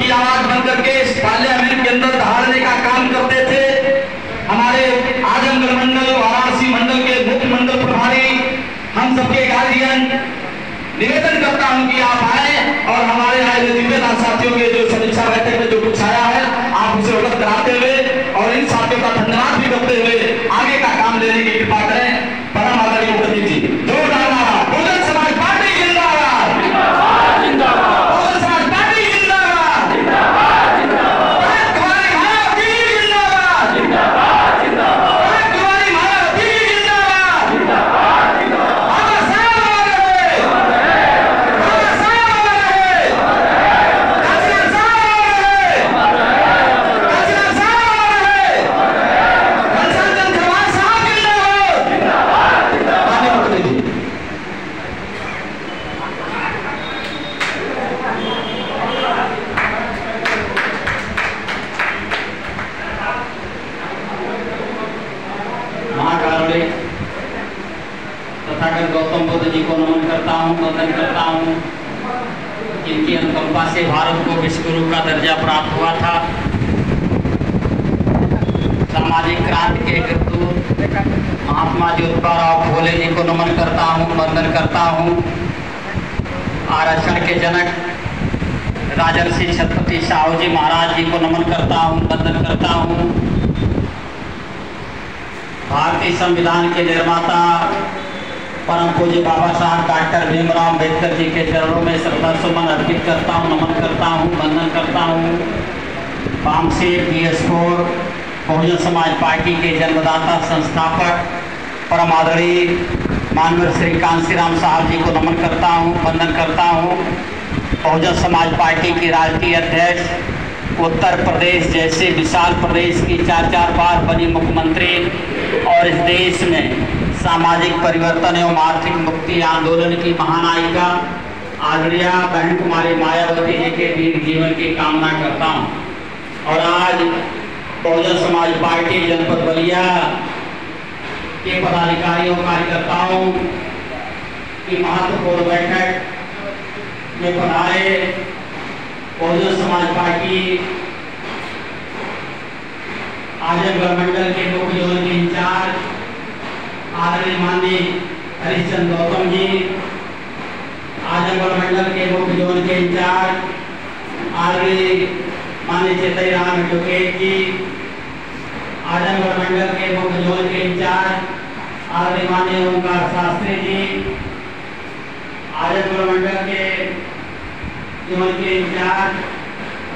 की आवाज बन करके इस पार्लियामेंट के अंदर दहाड़ने का काम करते थे। हमारे आजमगढ़ मंडल, वाराणसी मंडल के मुख्य मंडल प्रभारी, हम सबके गार्जियन, निवेदन करता हूं कि आप आए और हमारे यहाँ दिव्यांग साथियों के जो समीक्षा बैठक में जो कुछ आया है आप उसे अवगत कराते हुए और इन साथियों का धन्यवाद भी करते हुए आगे का काम लेने की कृपा करें। परम आदरणीय मुखर्जी जी, जोरदार नारा, बहुजन समाज पार्टी जिंदाबाद, बहुजन समाज पार्टी जिंदाबाद, कुमारी मायावती जिंदाबाद, कुमारी मायावती जिंदाबाद, बाबा साहब तथागत गौतम बुद्ध जी को नमन करता हूँ, वंदन करता हूँ। इनकी अनुकंपा से भारत को विश्व गुरु का दर्जा प्राप्त हुआ था। सामाजिक क्रांति के करतूत महात्मा ज्योतिबा राव फुले जी को नमन करता हूँ, वंदन करता हूँ। आरक्षण के जनक राजर्षि छत्रपति साहू जी महाराज जी को नमन करता हूँ, वंदन करता हूँ। भारतीय संविधान के निर्माता परम पूज्य बाबा साहब डॉक्टर भीमराव अम्बेडकर जी के चरणों में श्रद्धा सुमन अर्पित करता हूँ, नमन करता हूँ, वंदन करता हूँ। वामसी BS4 बहुजन समाज पार्टी के जन्मदाता संस्थापक परम आदरणीय माननीय श्री कांशीराम साहब जी को नमन करता हूँ, वंदन करता हूँ। बहुजन समाज पार्टी की राष्ट्रीय अध्यक्ष, उत्तर प्रदेश जैसे विशाल प्रदेश की 4 बार बनी मुख्यमंत्री और इस देश में सामाजिक परिवर्तन एवं आर्थिक मुक्ति आंदोलन की महानायिका आदरणीय बहन कुमारी मायावती जी के दीर्घ जीवन की कामना करता हूं। और आज बहुजन समाज पार्टी जनपद बलिया के पदाधिकारियों कार्यकर्ताओं की महत्वपूर्ण बैठक में पधारे बहुजन समाज पार्टी आजमगढ़ मंडल के मुख्य जोन के इंचार्ज आदरणीय माननीय हरिश्चंद्र गौतम जी, आजमगढ़ मंडल के मुख्य जोन के इंचार्ज आदरणीय माननीय चेतई राम एडवोकेट जी, आजमगढ़ मंडल के मुख्य जोन के इंचार्ज आदरणीय माननीय ओंकार शास्त्री जी, आजमगढ़ मंडल के जोन के इंचार्ज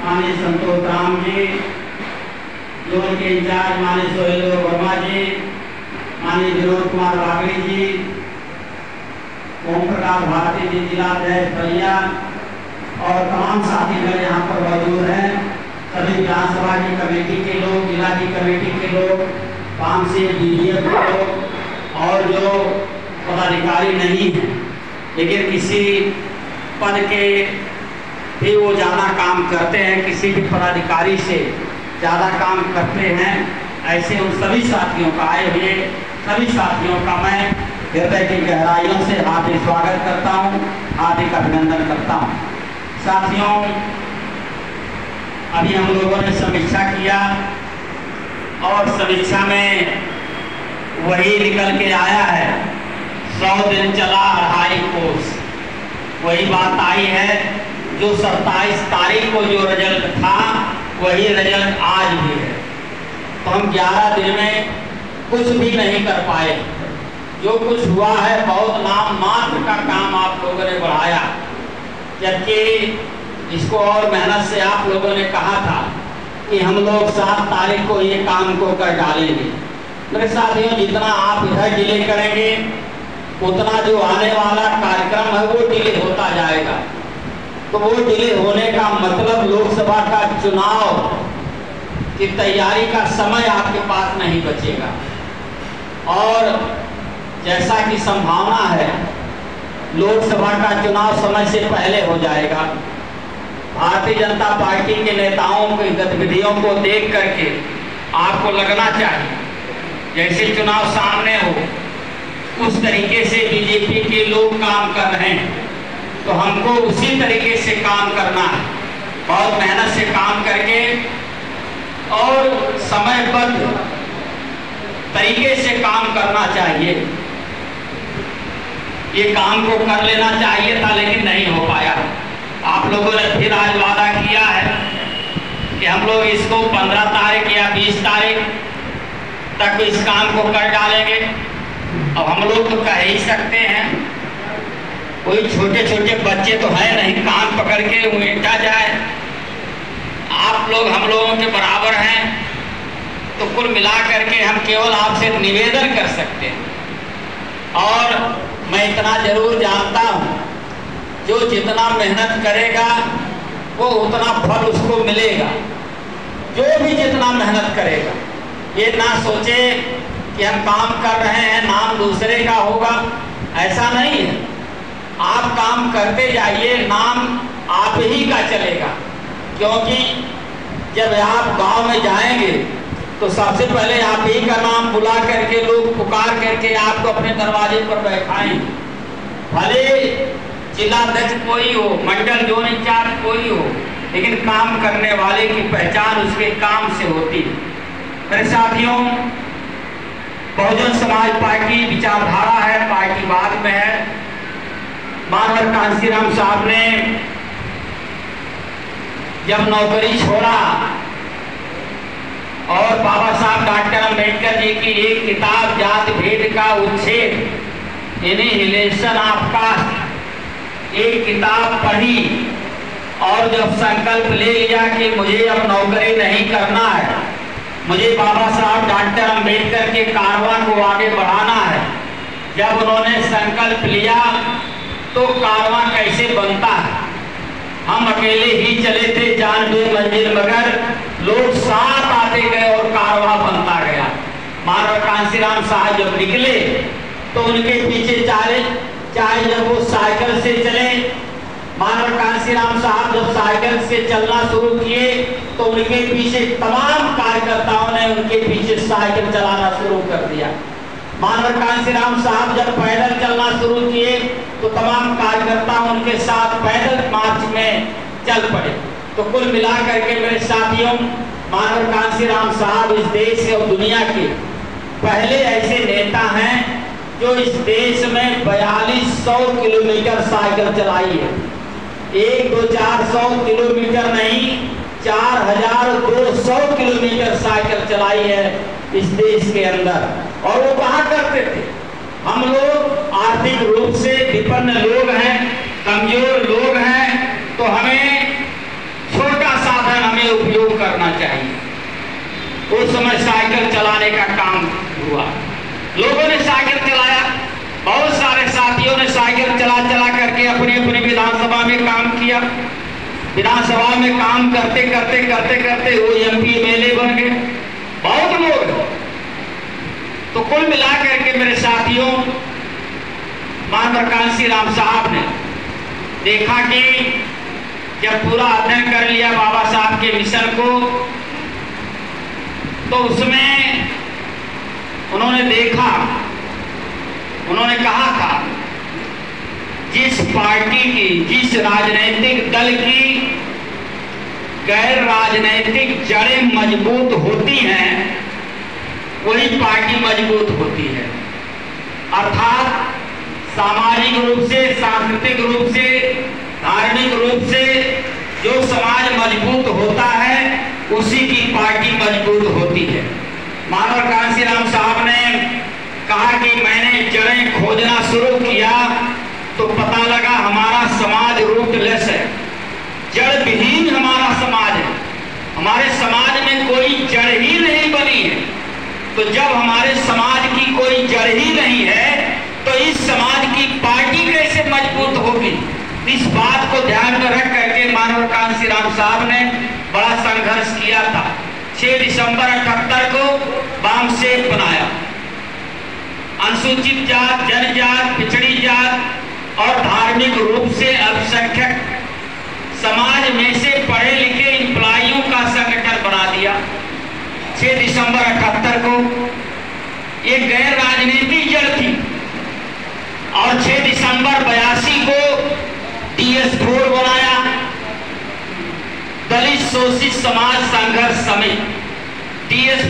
माननीय संतोष राम जी, जोन के इंचार्ज माननीय सोहेल वर्मा जी, माननीय विनोद कुमार बागड़ी जी, ओम प्रकाश भारती जी जिला अध्यक्ष बलिया और तमाम साथीगण यहाँ पर मौजूद हैं। सभी विधानसभा की कमेटी के लोग, जिला की कमेटी के लोग, काम से BDF के लोग और जो पदाधिकारी नहीं हैं लेकिन किसी पद के भी वो ज़्यादा काम करते हैं, किसी भी पदाधिकारी से ज़्यादा काम करते हैं, ऐसे उन सभी साथियों का, आए हुए सभी साथियों का मैं हृदय की गहराइयों से हार्दिक स्वागत करता हूं, हार्दिक अभिनंदन करता हूं। साथियों, अभी हम लोगों ने समीक्षा किया और समीक्षा में वही निकल के आया है, 100 दिन चला 2.5 कोस। वही बात आई है जो 27 तारीख को जो रिजल्ट था वही रिजल्ट आज भी है। तो हम 11 दिन में कुछ भी नहीं कर पाए। जो कुछ हुआ है बहुत नाम मात्र का काम आप लोगों ने बढ़ाया, जबकि इसको और मेहनत से आप लोगों ने कहा था कि हम लोग 7 तारीख को ये काम को कर डालेंगे। मेरे साथियों, जितना आप इधर डिले करेंगे उतना जो आने वाला कार्यक्रम है वो डिले होता जाएगा। तो वो डिले होने का मतलब लोकसभा का चुनाव की तैयारी का समय आपके पास नहीं बचेगा। और जैसा कि संभावना है लोकसभा का चुनाव समय से पहले हो जाएगा। भारतीय जनता पार्टी के नेताओं की गतिविधियों को देख करके आपको लगना चाहिए जैसे चुनाव सामने हो उस तरीके से बीजेपी के लोग काम कर रहे हैं, तो हमको उसी तरीके से काम करना है। बहुत मेहनत से काम करके और समयबद्ध तरीके से काम करना चाहिए। ये काम को कर लेना चाहिए था, लेकिन नहीं हो पाया। आप लोगों ने फिर आज वादा किया है कि हम लोग इसको 15 तारीख या 20 तारीख तक इस काम को कर डालेंगे। अब हम लोग तो कह ही सकते हैं, कोई छोटे छोटे बच्चे तो है नहीं कान पकड़ के उमेटा जाए। आप लोग हम लोगों के बराबर हैं, तो कुल मिला करके हम केवल आपसे निवेदन कर सकते हैं। और मैं इतना जरूर जानता हूँ, जो जितना मेहनत करेगा वो उतना फल उसको मिलेगा। जो भी जितना मेहनत करेगा, ये ना सोचे कि हम काम कर रहे हैं नाम दूसरे का होगा, ऐसा नहीं है। आप काम करते जाइए, नाम आप ही का चलेगा। क्योंकि जब आप गांव में जाएंगे तो सबसे पहले आप ही का नाम बुला करके लोग पुकार करके आपको अपने दरवाजे पर बैठाएंगे। भले जिलाध्यक्ष कोई हो, मंडल जोन इंचार्ज कोई हो, लेकिन काम करने वाले की पहचान उसके काम से होती है। मेरे साथियों, बहुजन समाज पार्टी विचारधारा है, पार्टीवाद में है। मानवर कांसीराम साहब ने जब नौकरी छोड़ा और बाबा साहब डॉक्टर अम्बेडकर जी की एक किताब जाति भेद का उच्छेद एनिहिलेशन ऑफ कास्ट, एक किताब पढ़ी और जब संकल्प ले लिया कि मुझे अब नौकरी नहीं करना है, मुझे बाबा साहब डॉक्टर अम्बेडकर के कारवां को आगे बढ़ाना है, जब उन्होंने संकल्प लिया तो कारवां कैसे बनता है। हम अकेले ही चले थे जान मंजिल, मगर लोग साथ आते गए और कारवां बनता गया। मानव कांसीराम साहब जब निकले तो उनके पीछे चाहे जब वो साइकिल से चले, मानव कांसीराम साहब जब साइकिल से चलना शुरू किए तो उनके पीछे तमाम कार्यकर्ताओं ने उनके पीछे साइकिल चलाना शुरू कर दिया। मानव कांसीराम साहब जब पैदल चलना शुरू किए तो तमाम कार्यकर्ता उनके साथ पैदल मार्च में चल पड़े। तो कुल मिलाकर के मेरे साथियों, मानव कांसीराम साहब इस देश के और दुनिया के पहले ऐसे नेता हैं जो इस देश में 4200 किलोमीटर साइकिल चलाई है। 1-2-400 किलोमीटर नहीं, 4200 किलोमीटर साइकिल चलाई है इस देश के अंदर। और वो कहाँ करते थे? हम लोग आर्थिक रूप से विपन्न लोग हैं, कमजोर लोग हैं, तो हमें छोटा साधन हमें उपयोग करना चाहिए। उस समय साइकिल चलाने का काम हुआ, लोगों ने साइकिल चलाया, बहुत सारे साथियों ने साइकिल चला चला करके अपनी अपनी विधानसभा में काम किया। विधानसभा में काम करते करते करते करते वो MP MLA बन गए, बहुत लोग। तो कुल मिलाकर के मेरे साथियों, मानव कांसीराम साहब ने देखा कि जब पूरा अध्ययन कर लिया बाबा साहब के मिशन को, तो उसमें उन्होंने देखा, उन्होंने कहा था जिस पार्टी की, जिस राजनीतिक दल की गैर राजनीतिक जड़ें मजबूत होती हैं, वही पार्टी मजबूत होती है। अर्थात सामाजिक रूप से, सांस्कृतिक रूप से, धार्मिक रूप से जो समाज मजबूत होता है उसी की पार्टी मजबूत होती है। मानव कांसीराम साहब ने कहा कि मैंने जड़ें खोजना शुरू किया तो पता लगा हमारा समाज रूटलेस है, जड़ विहीन हमारा समाज है, हमारे समाज में कोई जड़ ही नहीं बनी है। तो जब हमारे समाज की कोई जड़ ही नहीं है तो इस समाज की पार्टी कैसे मजबूत होगी? इस बात को ध्यान में रख करके मानव कांसीराम साहब ने बड़ा संघर्ष किया था। 6 दिसंबर 78 को बामसेन बनाया। अनुसूचित जात, जनजात, पिछड़ी जात और धार्मिक रूप से अल्पसंख्यक समाज में से पढ़े लिखे एम्प्लॉइयों का संगठन बना दिया। 6 दिसंबर 78 को एक गैर राजनीतिक जड़ थी और 6 दिसंबर 82 को DS4 बनाया। दलित शोषित समाज संघर्ष समिति टीएस